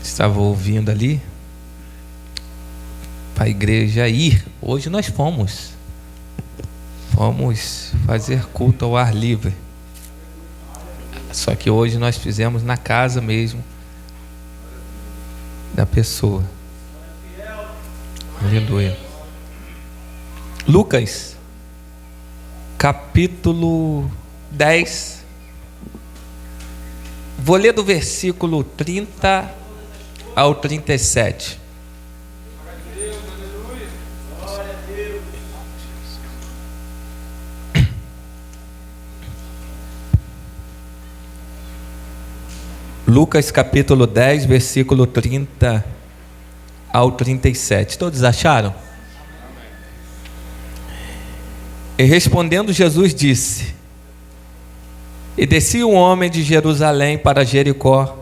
estava ouvindo ali, para a igreja ir. Hoje nós fomos fazer culto ao ar livre. Só que hoje nós fizemos na casa mesmo da pessoa. Aleluia. Lucas, capítulo 10. Vou ler do versículo 30 ao 37. Lucas capítulo 10, versículo 30 ao 37. Todos acharam? E respondendo Jesus disse: E descia um homem de Jerusalém para Jericó,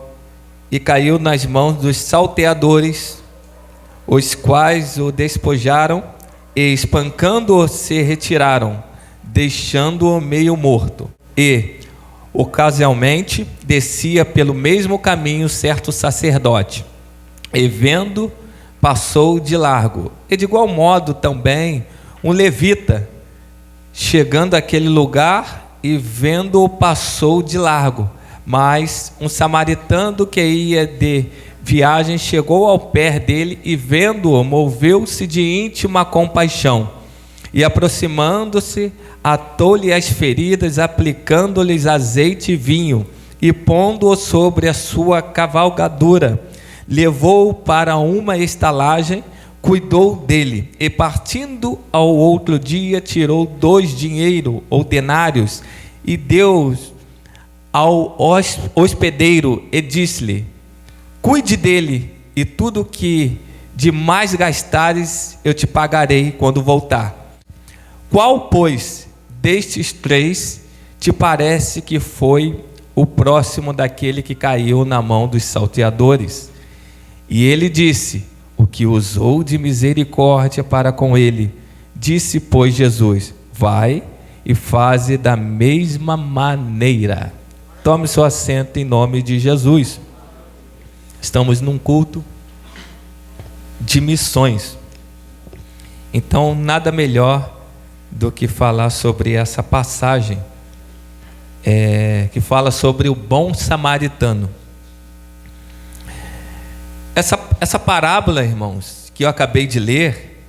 e caiu nas mãos dos salteadores, os quais o despojaram, e espancando-o se retiraram, deixando-o meio morto. E ocasionalmente descia pelo mesmo caminho certo sacerdote, e vendo, passou de largo. E de igual modo também um levita, chegando àquele lugar e vendo-o, passou de largo. Mas um samaritano que ia de viagem chegou ao pé dele e vendo-o, moveu-se de íntima compaixão, e aproximando-se, atou-lhe as feridas, aplicando-lhes azeite e vinho, e pondo-o sobre a sua cavalgadura, levou-o para uma estalagem, cuidou dele, e partindo ao outro dia, tirou 2 dinheiro ou denários, e deu ao hospedeiro, e disse-lhe: Cuide dele, e tudo que de mais gastares eu te pagarei quando voltar. Qual, pois, destes 3 te parece que foi o próximo daquele que caiu na mão dos salteadores? E ele disse: O que usou de misericórdia para com ele. Disse, pois, Jesus: Vai e faze da mesma maneira. Tome seu assento em nome de Jesus. Estamos num culto de missões. Então, nada melhor do que falar sobre essa passagem, que fala sobre o bom samaritano. Essa parábola, irmãos, que eu acabei de ler,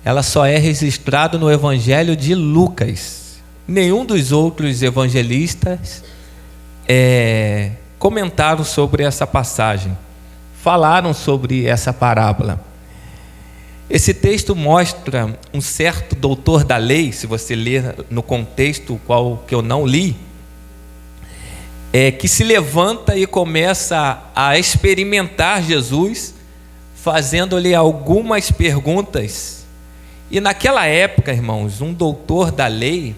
ela só é registrada no Evangelho de Lucas. Nenhum dos outros evangelistas comentaram sobre essa passagem, falaram sobre essa parábola. Esse texto mostra um certo doutor da lei, se você ler no contexto qual que eu não li, que se levanta e começa a experimentar Jesus, fazendo-lhe algumas perguntas. E naquela época, irmãos, um doutor da lei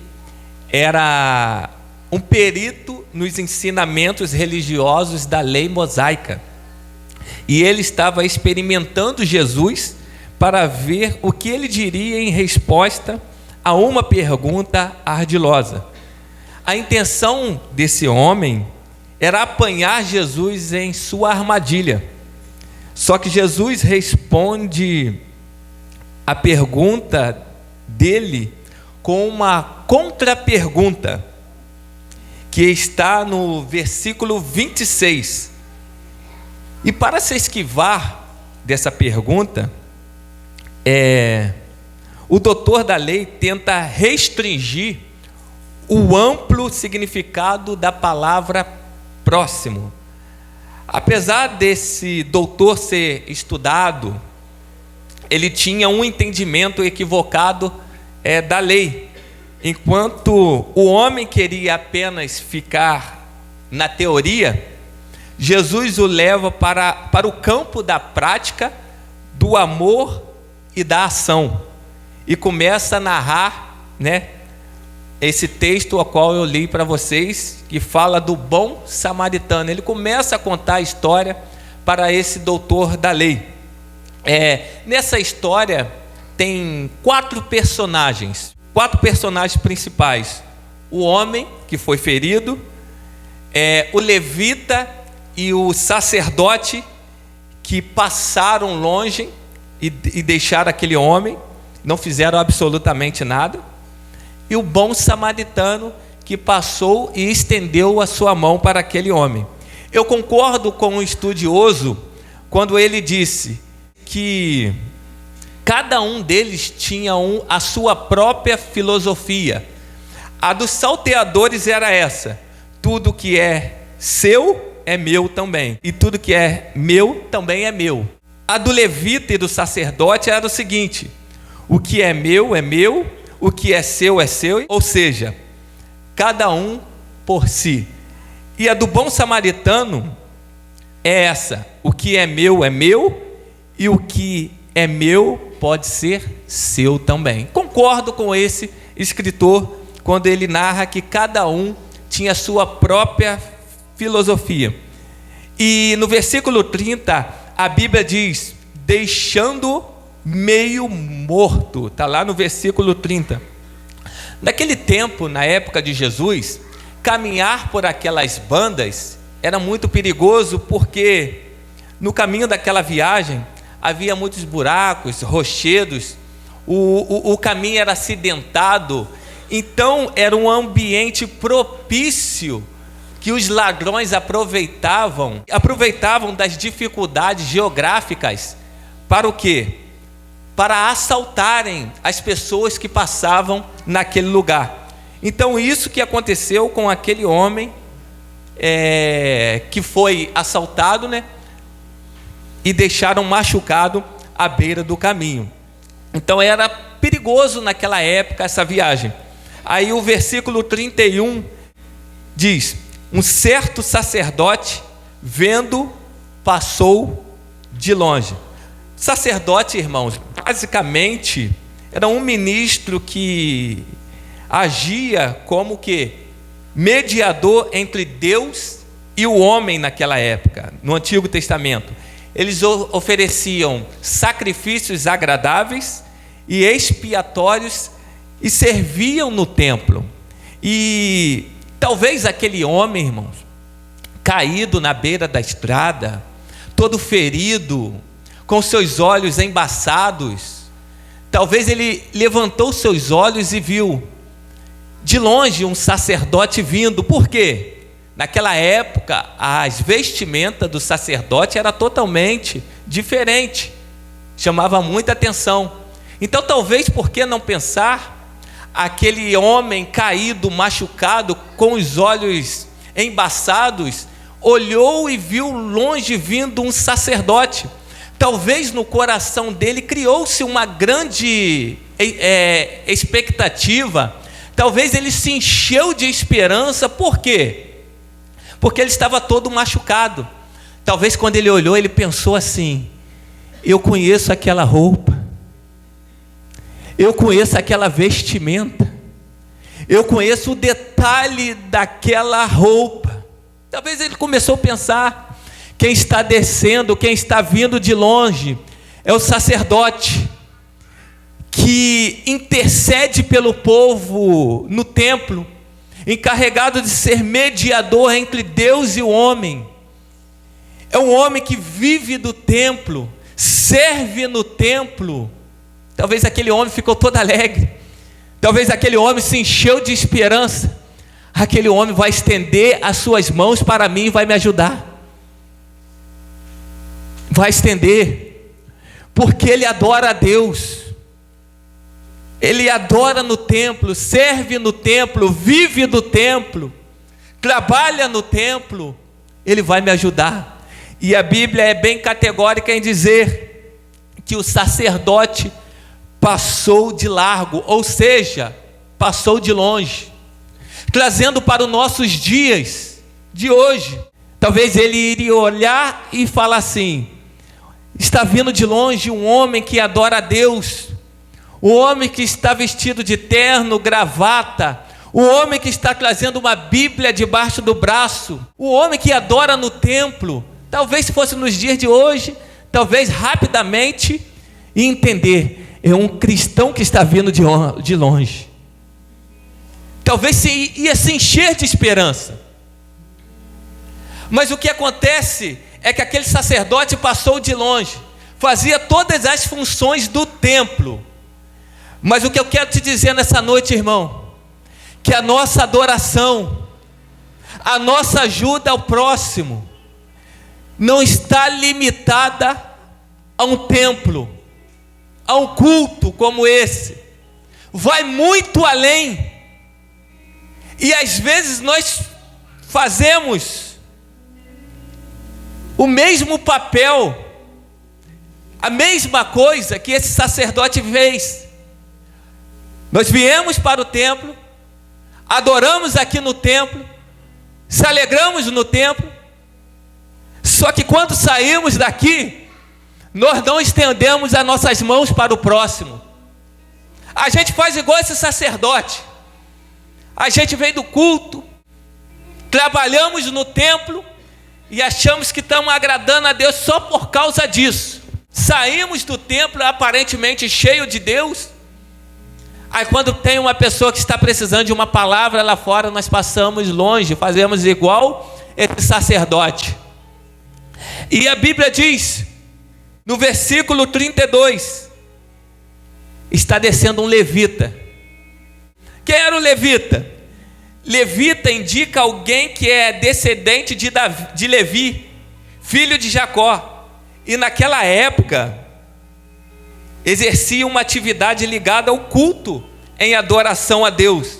era um perito nos ensinamentos religiosos da lei mosaica. E ele estava experimentando Jesus para ver o que ele diria em resposta a uma pergunta ardilosa. A intenção desse homem era apanhar Jesus em sua armadilha. Só que Jesus responde a pergunta dele com uma contra-pergunta, que está no versículo 26. E para se esquivar dessa pergunta, o doutor da lei tenta restringir o amplo significado da palavra próximo. Apesar desse doutor ser estudado, ele tinha um entendimento equivocado da lei. Enquanto o homem queria apenas ficar na teoria, Jesus o leva para o campo da prática, do amor e da ação, e começa a narrar, esse texto ao qual eu li para vocês, que fala do bom samaritano. Ele começa a contar a história para esse doutor da lei. Nessa história tem 4 personagens principais: o homem que foi ferido, o levita e o sacerdote que passaram longe e deixaram aquele homem, não fizeram absolutamente nada, e o bom samaritano que passou e estendeu a sua mão para aquele homem. Eu concordo com o estudioso quando ele disse que cada um deles tinha a sua própria filosofia. A dos salteadores era essa: tudo que é seu é meu também, e tudo que é meu também é meu. A do levita e do sacerdote era o seguinte: o que é meu, o que é seu, ou seja, cada um por si. E a do bom samaritano é essa: o que é meu, e o que é meu pode ser seu também. Concordo com esse escritor quando ele narra que cada um tinha a sua própria filosofia. E no versículo 30, a Bíblia diz: deixando meio morto. Está lá no versículo 30. Naquele tempo, na época de Jesus, caminhar por aquelas bandas era muito perigoso, porque no caminho daquela viagem havia muitos buracos, rochedos, o caminho era acidentado, então era um ambiente propício que os ladrões aproveitavam das dificuldades geográficas para o quê? Para assaltarem as pessoas que passavam naquele lugar. Então isso que aconteceu com aquele homem que foi assaltado, né? E deixaram machucado à beira do caminho. Então era perigoso naquela época essa viagem. Aí o versículo 31 diz: um certo sacerdote, vendo, passou de longe. Sacerdote, irmãos, basicamente era um ministro que agia como que mediador entre Deus e o homem naquela época, no Antigo Testamento. Eles ofereciam sacrifícios agradáveis e expiatórios e serviam no templo. E talvez aquele homem, irmãos, caído na beira da estrada, todo ferido, com seus olhos embaçados, talvez ele levantou seus olhos e viu de longe um sacerdote vindo. Por quê? Naquela época, as vestimentas do sacerdote era totalmente diferente, chamava muita atenção. Então, talvez, por que não pensar, aquele homem caído, machucado, com os olhos embaçados, olhou e viu longe vindo um sacerdote. Talvez no coração dele criou-se uma grande expectativa, talvez ele se encheu de esperança. Por quê? Porque ele estava todo machucado. Talvez quando ele olhou, ele pensou assim: eu conheço aquela roupa, eu conheço aquela vestimenta, eu conheço o detalhe daquela roupa. Talvez ele começou a pensar: quem está descendo, quem está vindo de longe, é o sacerdote que intercede pelo povo no templo, encarregado de ser mediador entre Deus e o homem. É um homem que vive do templo, serve no templo. Talvez aquele homem ficou todo alegre, talvez aquele homem se encheu de esperança. Aquele homem vai estender as suas mãos para mim e vai me ajudar. Vai estender, porque ele adora a Deus. Ele adora no templo, serve no templo, vive do templo, trabalha no templo. Ele vai me ajudar. E a Bíblia é bem categórica em dizer que o sacerdote passou de largo, ou seja, passou de longe, trazendo para os nossos dias de hoje. Talvez ele iria olhar e falar assim: está vindo de longe um homem que adora a Deus, o homem que está vestido de terno, gravata, o homem que está trazendo uma Bíblia debaixo do braço, o homem que adora no templo. Talvez se fosse nos dias de hoje, talvez rapidamente ia entender: é um cristão que está vindo de longe. Talvez ia se encher de esperança. Mas o que acontece é que aquele sacerdote passou de longe, fazia todas as funções do templo. Mas o que eu quero te dizer nessa noite, irmão, que a nossa adoração, a nossa ajuda ao próximo, não está limitada a um templo, a um culto como esse. Vai muito além. E às vezes nós fazemos o mesmo papel, a mesma coisa que esse sacerdote fez. Nós viemos para o templo, adoramos aqui no templo, se alegramos no templo, só que quando saímos daqui, nós não estendemos as nossas mãos para o próximo. A gente faz igual esse sacerdote. A gente vem do culto, trabalhamos no templo e achamos que estamos agradando a Deus só por causa disso. Saímos do templo aparentemente cheio de Deus. Aí quando tem uma pessoa que está precisando de uma palavra lá fora, nós passamos longe, fazemos igual esse sacerdote. E a Bíblia diz, no versículo 32, está descendo um levita. Quem era o levita? Levita indica alguém que é descendente de Levi, filho de Jacó. E naquela época, exercia uma atividade ligada ao culto em adoração a Deus.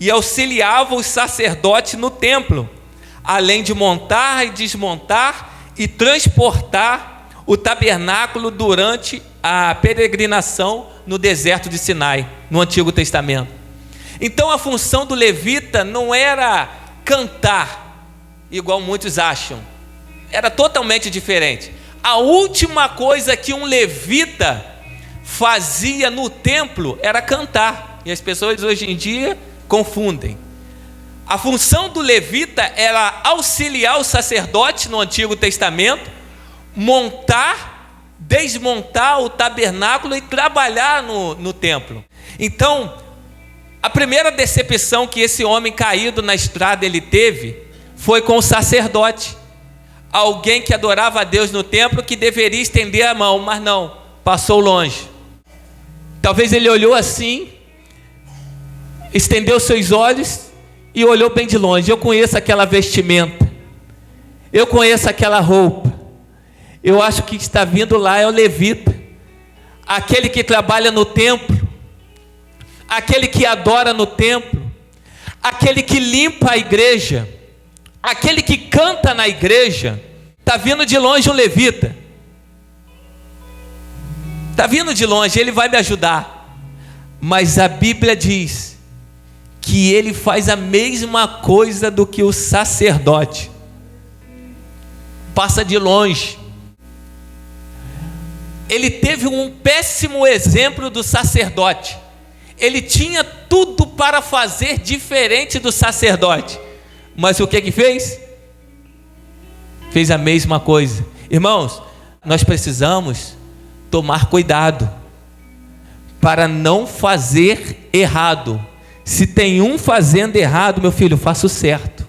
E auxiliava os sacerdotes no templo, além de montar e desmontar e transportar o tabernáculo durante a peregrinação no deserto de Sinai, no Antigo Testamento. Então a função do levita não era cantar, igual muitos acham. Era totalmente diferente. A última coisa que um levita fazia no templo era cantar. E as pessoas hoje em dia confundem. A função do levita era auxiliar o sacerdote no Antigo Testamento, montar, desmontar o tabernáculo e trabalhar no templo. Então, a primeira decepção que esse homem caído na estrada ele teve foi com o sacerdote. Alguém que adorava a Deus no templo, que deveria estender a mão, mas não, passou longe. Talvez ele olhou assim, estendeu seus olhos e olhou bem de longe. Eu conheço aquela vestimenta, eu conheço aquela roupa, eu acho que está vindo lá é o levita, aquele que trabalha no templo, aquele que adora no templo, aquele que limpa a igreja, aquele que canta na igreja. Está vindo de longe um levita, está vindo de longe, ele vai me ajudar. Mas a Bíblia diz que ele faz a mesma coisa do que o sacerdote, passa de longe. Ele teve um péssimo exemplo do sacerdote. Ele tinha tudo para fazer diferente do sacerdote, mas o que que fez? Fez a mesma coisa. Irmãos, nós precisamos tomar cuidado para não fazer errado. Se tem um fazendo errado, meu filho, faça o certo.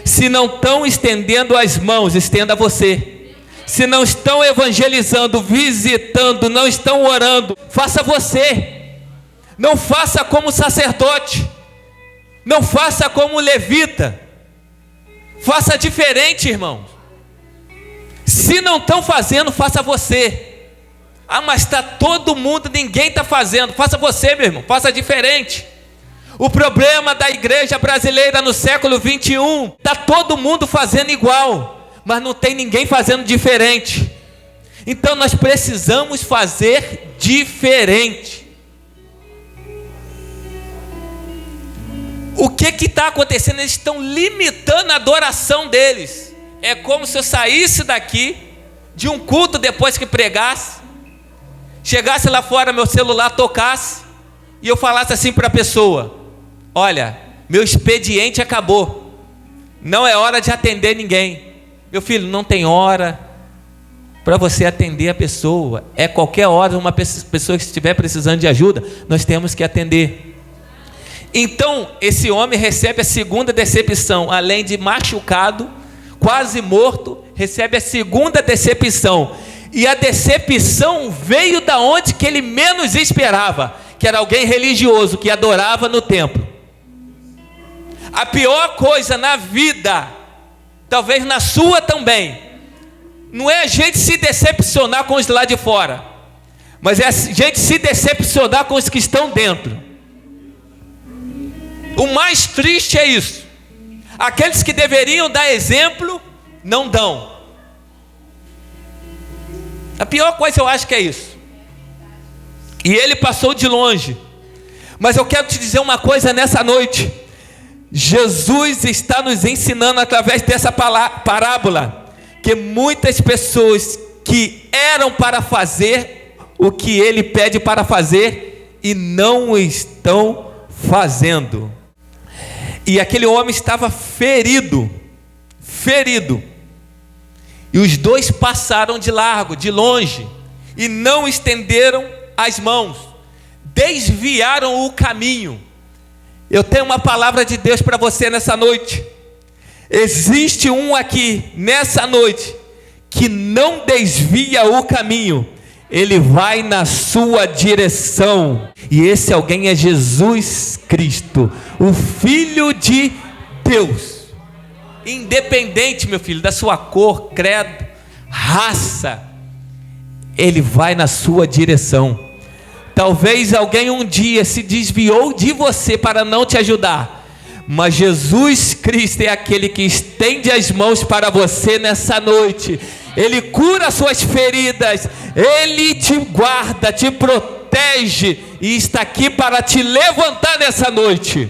Se não estão estendendo as mãos, estenda você. Se não estão evangelizando, visitando, não estão orando, faça você. Não faça como sacerdote, não faça como levita, faça diferente, irmão. Se não estão fazendo, faça você. Ah, mas está todo mundo, ninguém está fazendo. Faça você, meu irmão, faça diferente. O problema da igreja brasileira no século 21, está todo mundo fazendo igual, mas não tem ninguém fazendo diferente. Então nós precisamos fazer diferente. O que está acontecendo? Eles estão limitando a adoração deles. É como se eu saísse daqui de um culto depois que pregasse, chegasse lá fora, meu celular tocasse e eu falasse assim para a pessoa: olha, meu expediente acabou, não é hora de atender ninguém. Meu filho, não tem hora para você atender a pessoa. É qualquer hora, uma pessoa que estiver precisando de ajuda, nós temos que atender. Então esse homem recebe a segunda decepção. Além de machucado, quase morto, recebe a segunda decepção. E a decepção veio da onde que ele menos esperava, que era alguém religioso que adorava no templo. A pior coisa na vida, talvez na sua também, não é a gente se decepcionar com os lá de fora, mas é a gente se decepcionar com os que estão dentro. O mais triste é isso. Aqueles que deveriam dar exemplo, não dão. A pior coisa eu acho que é isso. E ele passou de longe. Mas eu quero te dizer uma coisa nessa noite. Jesus está nos ensinando através dessa parábola que muitas pessoas que eram para fazer o que ele pede para fazer e não o estão fazendo. E aquele homem estava ferido. E os dois passaram de largo, de longe, e não estenderam as mãos, desviaram o caminho. Eu tenho uma palavra de Deus para você nessa noite. Existe um aqui, nessa noite, que não desvia o caminho, ele vai na sua direção, e esse alguém é Jesus Cristo, o Filho de Deus. Independente, meu filho, da sua cor, credo, raça, ele vai na sua direção. Talvez alguém um dia se desviou de você para não te ajudar, mas Jesus Cristo é aquele que estende as mãos para você nessa noite. Ele cura as suas feridas, ele te guarda, te protege e está aqui para te levantar nessa noite.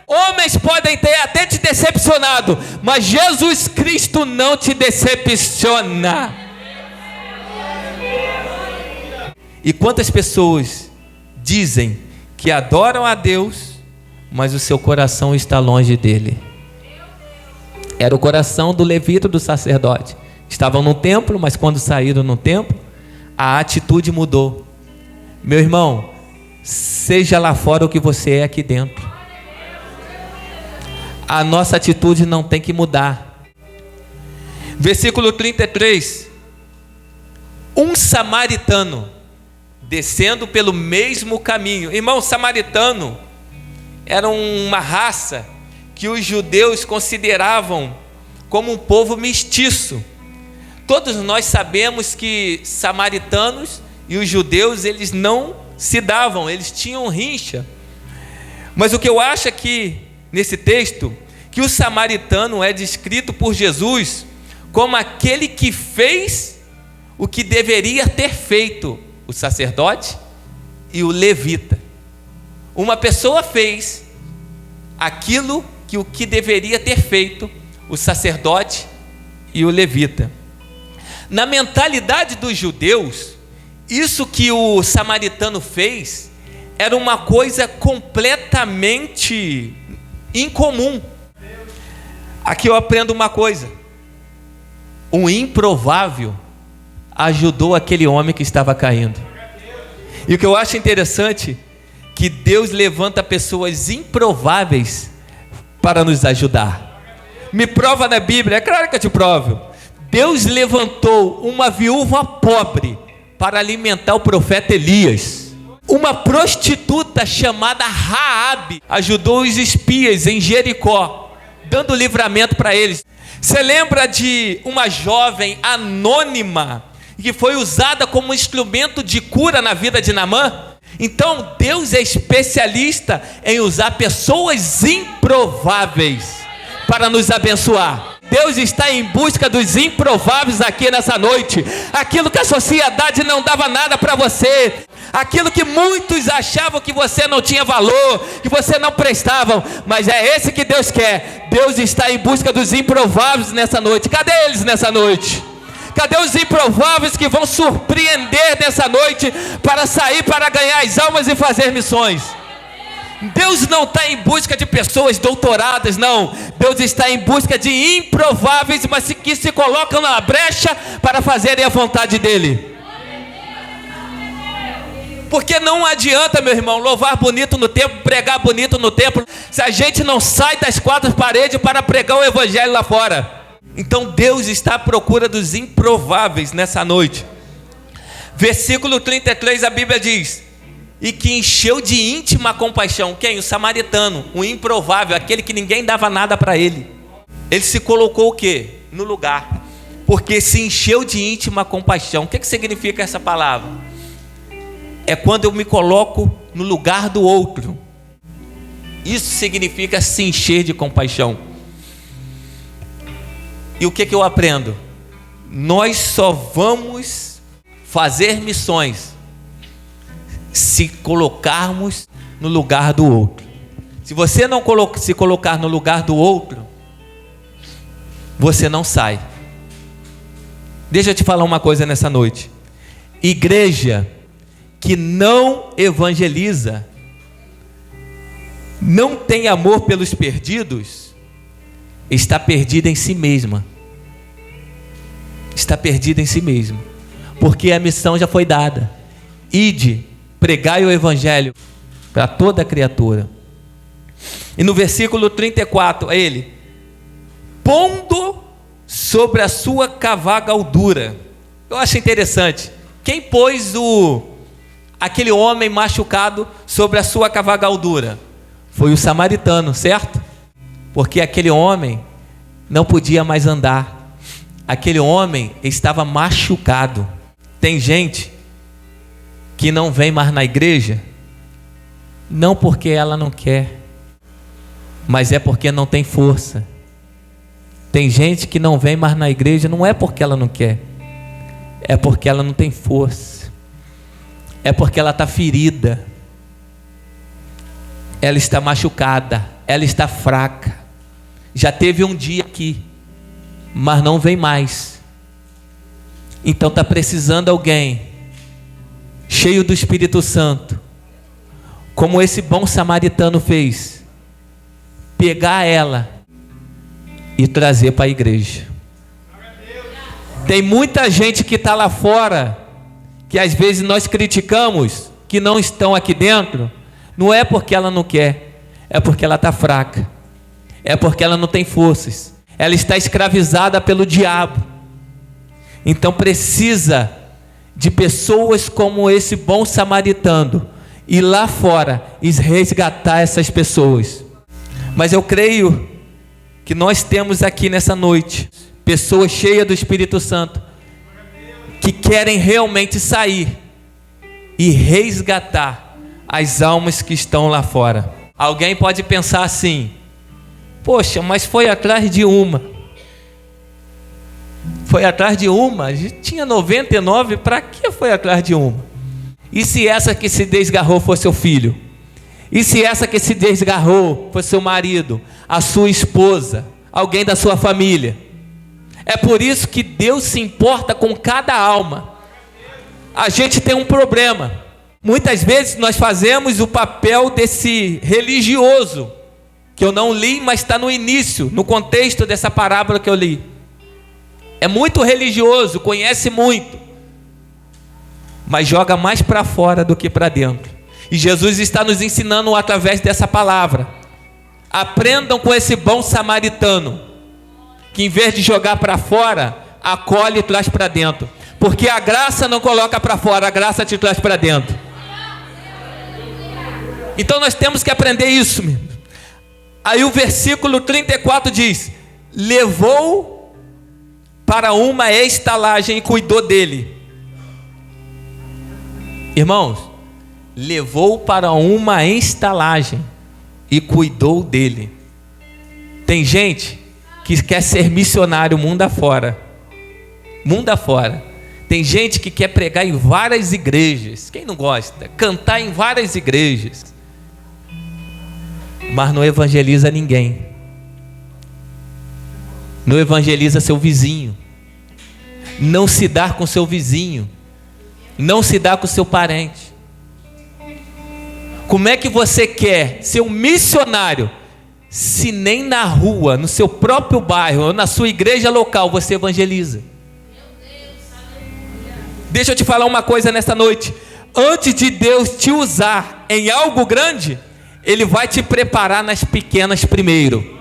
Homens podem ter até te decepcionado, mas Jesus Cristo não te decepciona. E quantas pessoas dizem que adoram a Deus, mas o seu coração está longe dele? Era o coração do levita, do sacerdote. Estavam no templo, mas quando saíram no templo, a atitude mudou. Meu irmão, seja lá fora o que você é aqui dentro. A nossa atitude não tem que mudar. Versículo 33. Um samaritano descendo pelo mesmo caminho. Irmão, samaritano era uma raça que os judeus consideravam como um povo mestiço. Todos nós sabemos que samaritanos e os judeus, eles não se davam, eles tinham rincha. Mas o que eu acho aqui nesse texto, que o samaritano é descrito por Jesus como aquele que fez o que deveria ter feito o sacerdote e o levita. Uma pessoa fez aquilo que o que deveria ter feito o sacerdote e o levita. Na mentalidade dos judeus, isso que o samaritano fez era uma coisa completamente incomum. Aqui eu aprendo uma coisa: o improvável ajudou aquele homem que estava caindo. E o que eu acho interessante, que Deus levanta pessoas improváveis para nos ajudar. Me prova na Bíblia, é claro que eu te provo. Deus levantou uma viúva pobre para alimentar o profeta Elias. Uma prostituta chamada Raabe ajudou os espias em Jericó, dando livramento para eles. Você lembra de uma jovem anônima que foi usada como instrumento de cura na vida de Naamã? Então Deus é especialista em usar pessoas improváveis para nos abençoar. Deus está em busca dos improváveis aqui nessa noite. Aquilo que a sociedade não dava nada para você, aquilo que muitos achavam que você não tinha valor, que você não prestava, mas é esse que Deus quer. Deus está em busca dos improváveis nessa noite. Cadê eles nessa noite? Cadê os improváveis que vão surpreender nessa noite para sair, para ganhar as almas e fazer missões? Deus não está em busca de pessoas doutoradas, não. Deus está em busca de improváveis, mas que se colocam na brecha para fazerem a vontade dEle. Porque não adianta, meu irmão, louvar bonito no templo, pregar bonito no templo, se a gente não sai das quatro paredes para pregar o evangelho lá fora. Então Deus está à procura dos improváveis nessa noite. Versículo 33, a Bíblia diz: e que encheu de íntima compaixão. Quem? O samaritano, o improvável, aquele que ninguém dava nada para ele. Ele se colocou o quê? No lugar, porque se encheu de íntima compaixão. O que significa essa palavra? É quando eu me coloco no lugar do outro. Isso significa se encher de compaixão. E o que eu aprendo? Nós só vamos fazer missões se colocarmos no lugar do outro. Se você não se colocar no lugar do outro, você não sai. Deixa eu te falar uma coisa nessa noite. Igreja que não evangeliza, não tem amor pelos perdidos, está perdida em si mesma. Está perdida em si mesma. Porque a missão já foi dada. Ide, pregai o evangelho para toda criatura. E no versículo 34, ele: pondo sobre a sua cavalgadura. Eu acho interessante. Quem pôs aquele homem machucado sobre a sua cavalgadura? Foi o samaritano, certo? Porque aquele homem não podia mais andar. Aquele homem estava machucado. Tem gente que não vem mais na igreja, não porque ela não quer, mas é porque não tem força. Tem gente que não vem mais na igreja, não é porque ela não quer, é porque ela não tem força, é porque ela está ferida, ela está machucada, ela está fraca. Já teve um dia aqui, mas não vem mais. Então está precisando alguém cheio do Espírito Santo, como esse bom samaritano fez, pegar ela e trazer para a igreja. Tem muita gente que está lá fora, que às vezes nós criticamos, que não estão aqui dentro. Não é porque ela não quer, é porque ela está fraca, é porque ela não tem forças, ela está escravizada pelo diabo. Então precisa de pessoas como esse bom samaritano ir lá fora e resgatar essas pessoas. Mas eu creio que nós temos aqui nessa noite pessoas cheias do Espírito Santo, que querem realmente sair e resgatar as almas que estão lá fora. Alguém pode pensar assim: poxa, mas foi atrás de uma. Foi atrás de uma? A gente tinha 99, para que foi atrás de uma? E se essa que se desgarrou for seu filho? E se essa que se desgarrou for seu marido, a sua esposa, alguém da sua família? É por isso que Deus se importa com cada alma. A gente tem um problema. Muitas vezes nós fazemos o papel desse religioso, que eu não li, mas está no início, no contexto dessa parábola que eu li. É muito religioso, conhece muito, mas joga mais para fora do que para dentro. E Jesus está nos ensinando através dessa palavra: aprendam com esse bom samaritano, que em vez de jogar para fora, acolhe e traz para dentro. Porque a graça não coloca para fora, a graça te traz para dentro. Então nós temos que aprender isso. Aí o versículo 34 diz: levou para uma estalagem e cuidou dele. Irmãos, levou para uma estalagem e cuidou dele. Tem gente que quer ser missionário mundo afora. Mundo afora. Tem gente que quer pregar em várias igrejas. Quem não gosta? Cantar em várias igrejas. Mas não evangeliza ninguém. Não evangeliza seu vizinho. Não se dá com seu vizinho. Não se dá com seu parente. Como é que você quer ser um missionário se nem na rua, no seu próprio bairro ou na sua igreja local você evangeliza? Deixa eu te falar uma coisa nessa noite. Antes de Deus te usar em algo grande, Ele vai te preparar nas pequenas primeiro.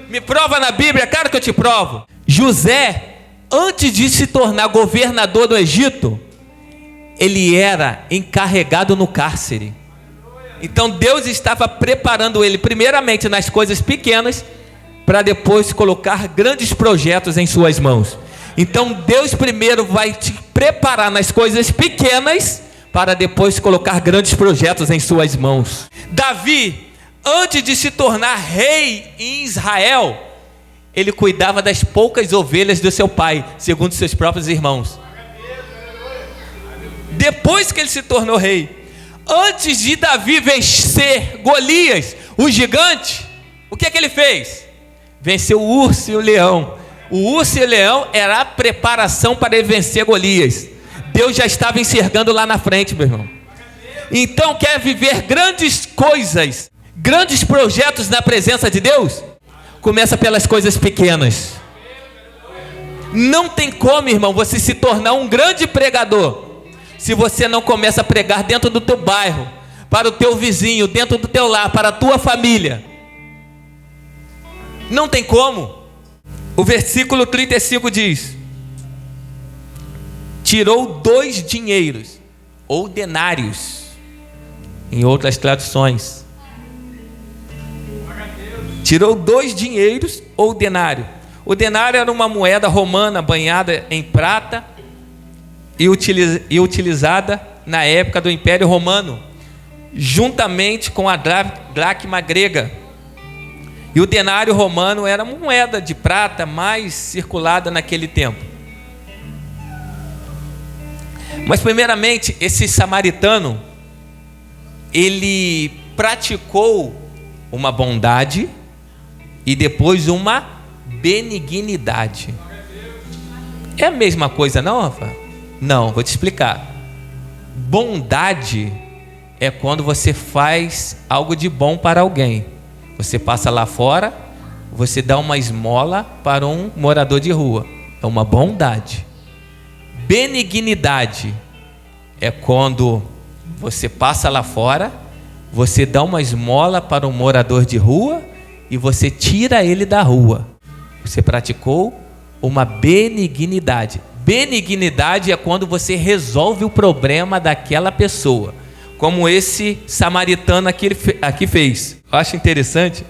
Me prova na Bíblia, cara, que eu te provo. José, antes de se tornar governador do Egito, ele era encarregado no cárcere. Então Deus estava preparando ele primeiramente nas coisas pequenas, para depois colocar grandes projetos em suas mãos. Então Deus primeiro vai te preparar nas coisas pequenas, para depois colocar grandes projetos em suas mãos. Davi, antes de se tornar rei em Israel, ele cuidava das poucas ovelhas do seu pai, segundo seus próprios irmãos. Depois que ele se tornou rei, antes de Davi vencer Golias, o gigante, o que é que ele fez? Venceu o urso e o leão. O urso e o leão era a preparação para ele vencer Golias. Deus já estava enxergando lá na frente, meu irmão. Então, quer viver grandes coisas, grandes projetos na presença de Deus? Começa pelas coisas pequenas. Não tem como, irmão, você se tornar um grande pregador se você não começa a pregar dentro do teu bairro, para o teu vizinho, dentro do teu lar, para a tua família. Não tem como. O versículo 35 diz: tirou 2 dinheiros, ou denários, em outras traduções. Tirou 2 dinheiros, ou denário. O denário era uma moeda romana banhada em prata e utilizada na época do Império Romano, juntamente com a dracma grega. E o denário romano era uma moeda de prata mais circulada naquele tempo. Mas primeiramente, esse samaritano, ele praticou uma bondade e depois uma benignidade. É a mesma coisa, não, Rafa? Não, vou te explicar. Bondade é quando você faz algo de bom para alguém. Você passa lá fora, você dá uma esmola para um morador de rua. É uma bondade. Benignidade é quando você passa lá fora, você dá uma esmola para um morador de rua e você tira ele da rua. Você praticou uma benignidade. Benignidade é quando você resolve o problema daquela pessoa, como esse samaritano aqui fez. Eu acho interessante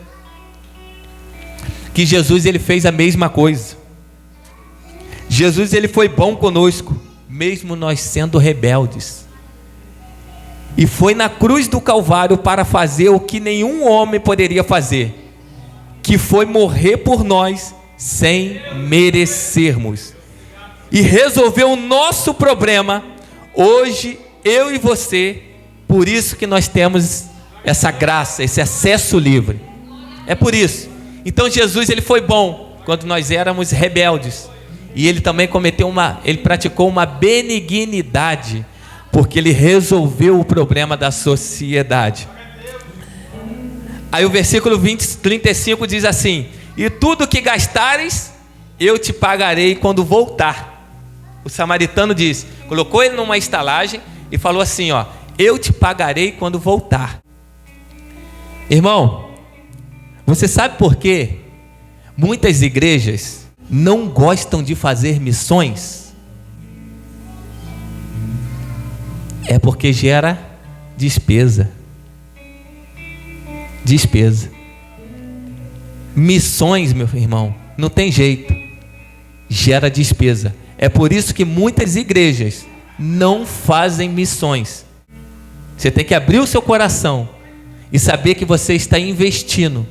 que Jesus, ele fez a mesma coisa. Jesus, ele foi bom conosco, mesmo nós sendo rebeldes, e foi na cruz do Calvário para fazer o que nenhum homem poderia fazer, que foi morrer por nós sem merecermos, e resolveu o nosso problema. Hoje eu e você, por isso que nós temos essa graça, esse acesso livre. É por isso. Então Jesus, ele foi bom quando nós éramos rebeldes, e ele também ele praticou uma benignidade, porque ele resolveu o problema da sociedade. Aí o versículo 35 diz assim: e tudo que gastares, eu te pagarei quando voltar. O samaritano disse, colocou ele numa estalagem e falou assim, ó: eu te pagarei quando voltar. Irmão, você sabe por quê muitas igrejas não gostam de fazer missões? É porque gera despesa. Despesa. Missões, meu irmão, não tem jeito, gera despesa. É por isso que muitas igrejas não fazem missões. Você tem que abrir o seu coração e saber que você está investindo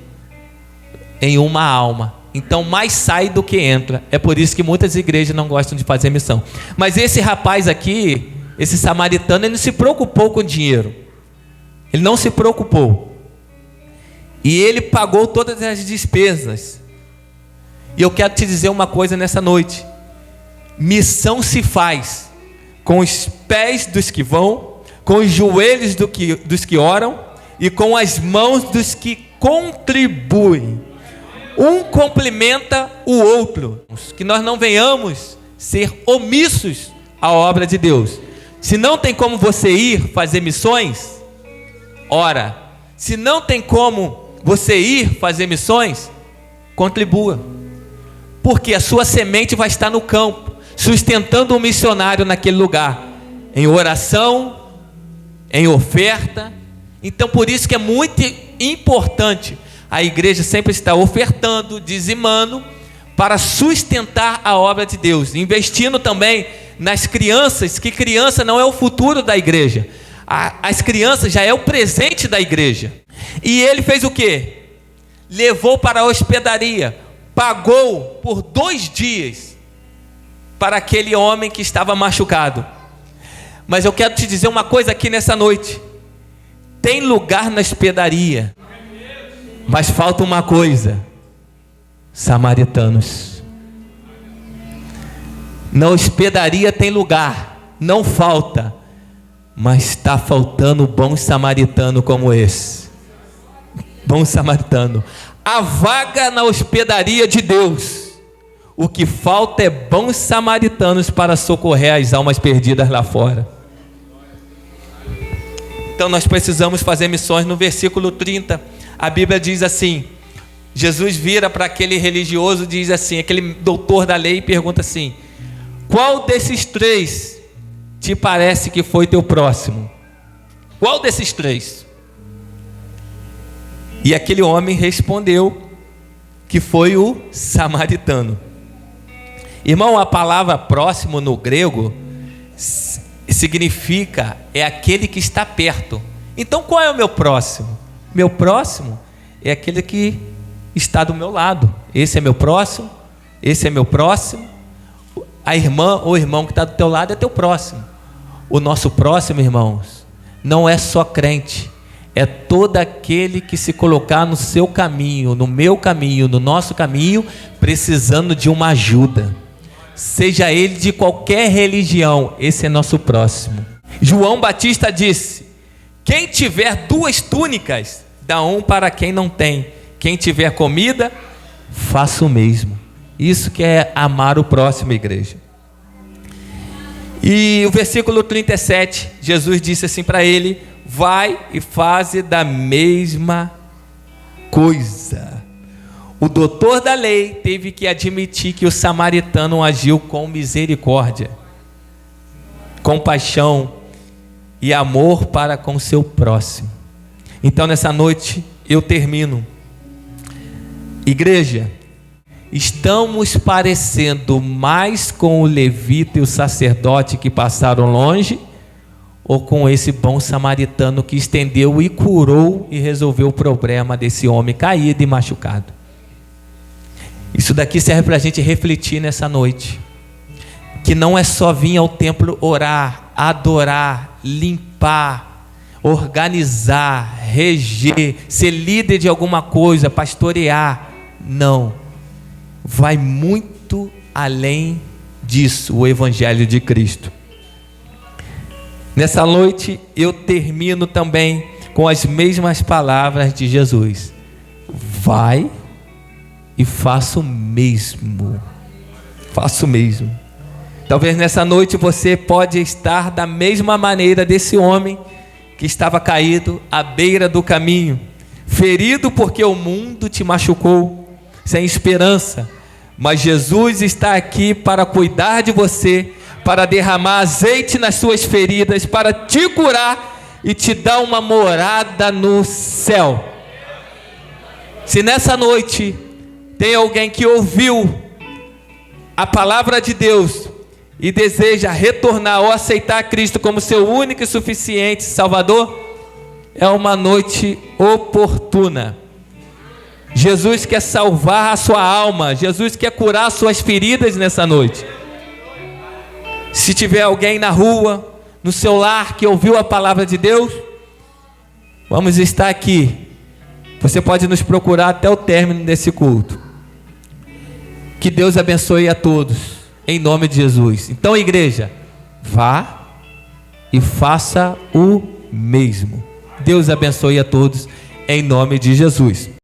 em uma alma. Então mais sai do que entra. É por isso que muitas igrejas não gostam de fazer missão. Mas esse rapaz aqui, esse samaritano, ele não se preocupou com dinheiro. Ele não se preocupou. E ele pagou todas as despesas. E eu quero te dizer uma coisa nessa noite: missão se faz com os pés dos que vão, com os joelhos dos que oram e com as mãos dos que contribuem. Um complementa o outro. Que nós não venhamos ser omissos à obra de Deus. Se não tem como você ir fazer missões, ora. Se não tem como você ir fazer missões, contribua. porque a sua semente vai estar no campo, sustentando um missionário naquele lugar, em oração, em oferta. Então por isso que é muito importante a igreja sempre estar ofertando, dizimando, para sustentar a obra de Deus, investindo também nas crianças, que criança não é o futuro da igreja, as crianças já é o presente da igreja. E ele fez o quê? Levou para a hospedaria, pagou por 2 dias para aquele homem que estava machucado. Mas eu quero te dizer uma coisa aqui nessa noite: tem lugar na hospedaria, mas falta uma coisa: samaritanos. Na hospedaria tem lugar, não falta, mas está faltando bons samaritanos como esse. Bom samaritano. A vaga na hospedaria de Deus, o que falta é bons samaritanos para socorrer as almas perdidas lá fora. Então nós precisamos fazer missões. No versículo 30, a Bíblia diz assim: Jesus vira para aquele religioso, diz assim, aquele doutor da lei, e pergunta assim: qual desses 3 te parece que foi teu próximo? Qual desses 3? E aquele homem respondeu que foi o samaritano. Irmão, a palavra próximo no grego significa é aquele que está perto. Então qual é o meu próximo? Meu próximo é aquele que está do meu lado. Esse é meu próximo, esse é meu próximo. A irmã ou irmão que está do teu lado é teu próximo. O nosso próximo, irmãos, não é só crente, é todo aquele que se colocar no seu caminho, no meu caminho, no nosso caminho, precisando de uma ajuda, seja ele de qualquer religião. Esse é nosso próximo. João Batista disse: quem tiver 2 túnicas, dá um para quem não tem. Quem tiver comida, faça o mesmo. Isso que é amar o próximo, igreja. E o versículo 37, Jesus disse assim para ele: vai e faze da mesma coisa. O doutor da lei teve que admitir que o samaritano agiu com misericórdia, compaixão e amor para com seu próximo. Então nessa noite eu termino. Igreja, estamos parecendo mais com o levita e o sacerdote que passaram longe, ou com esse bom samaritano que estendeu e curou e resolveu o problema desse homem caído e machucado? Isso daqui serve para a gente refletir nessa noite, que não é só vir ao templo orar, adorar, limpar, organizar, reger, ser líder de alguma coisa, pastorear. Não, vai muito além disso o Evangelho de Cristo. Nessa noite eu termino também com as mesmas palavras de Jesus: vai e faça o mesmo. Faça o mesmo. Talvez nessa noite você pode estar da mesma maneira desse homem que estava caído à beira do caminho, ferido porque o mundo te machucou, sem esperança. Mas Jesus está aqui para cuidar de você, para derramar azeite nas suas feridas, para te curar e te dar uma morada no céu. Se nessa noite tem alguém que ouviu a palavra de Deus e deseja retornar ou aceitar Cristo como seu único e suficiente Salvador, é uma noite oportuna. Jesus quer salvar a sua alma, Jesus quer curar suas feridas nessa noite. Se tiver alguém na rua, no seu lar, que ouviu a palavra de Deus, vamos estar aqui. Você pode nos procurar até o término desse culto. Que Deus abençoe a todos, em nome de Jesus. Então, igreja, vá e faça o mesmo. Deus abençoe a todos, em nome de Jesus.